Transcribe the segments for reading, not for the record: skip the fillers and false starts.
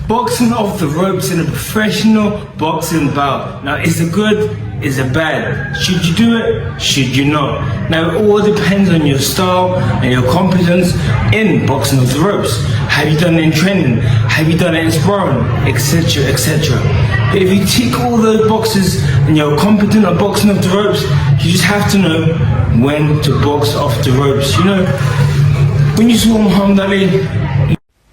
Boxing off the ropes in a professional boxing bout. Now, is it good? Is it bad? Should you do it? Should you not? Now, it all depends on your style and your competence in boxing off the ropes. Have you done it in training? Have you done it in sparring? Etc, etc. But if you tick all those boxes and you're competent at boxing off the ropes, you just have to know when to box off the ropes. You know, when you saw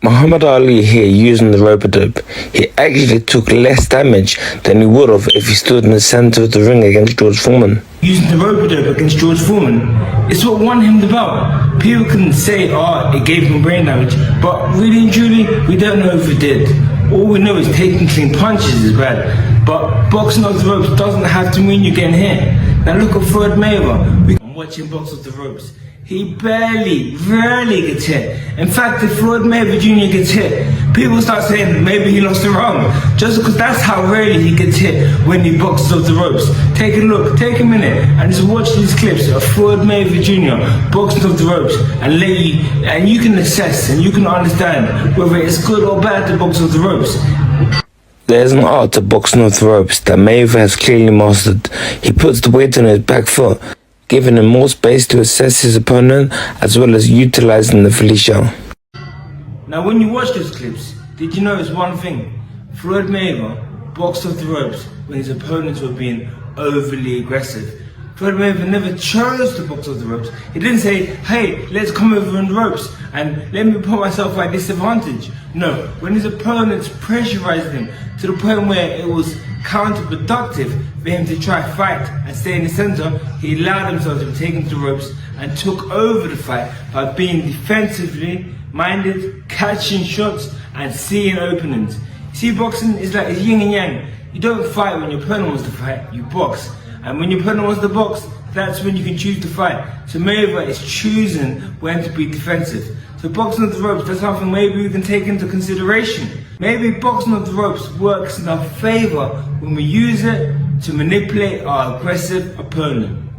Muhammad Ali here using the rope-a-dope, he actually took less damage than he would have if he stood in the center of the ring against George Foreman. Using the rope-a-dope against George Foreman, it's what won him the bout. People can say, it gave him brain damage, but really and truly, we don't know if it did. All we know is taking clean punches is bad, but boxing off the ropes doesn't have to mean you're getting hit. Now look at Floyd Mayweather. I'm watching box off the ropes. He rarely gets hit. In fact, if Floyd Mayweather Jr. gets hit, people start saying maybe he lost the round. Just because that's how rarely he gets hit when he boxes off the ropes. Take a look, take a minute, and just watch these clips of Floyd Mayweather Jr. boxing off the ropes, and you can assess and you can understand whether it's good or bad to box off the ropes. There's an art to boxing off the ropes that Mayweather has clearly mastered. He puts the weight on his back foot, giving him more space to assess his opponent as well as utilizing the Felicia. Now when you watch those clips, did you notice one thing? Floyd Mayweather boxed off the ropes when his opponents were being overly aggressive. Floyd Mayweather never chose to box off the ropes. He didn't say, hey, let's come over on the ropes and let me put myself at disadvantage. No, when his opponents pressurized him to the point where it was counterproductive for him to try fight and stay in the center, he allowed himself to be taken to the ropes and took over the fight by being defensively minded, catching shots and seeing openings. See, boxing is like yin and yang. You don't fight when your opponent wants to fight, you box. And when your opponent wants to box, that's when you can choose to fight. So Mayweather is choosing when to be defensive. So boxing off the ropes, that's something maybe we can take into consideration. Maybe boxing off the ropes works in our favor when we use it to manipulate our aggressive opponent.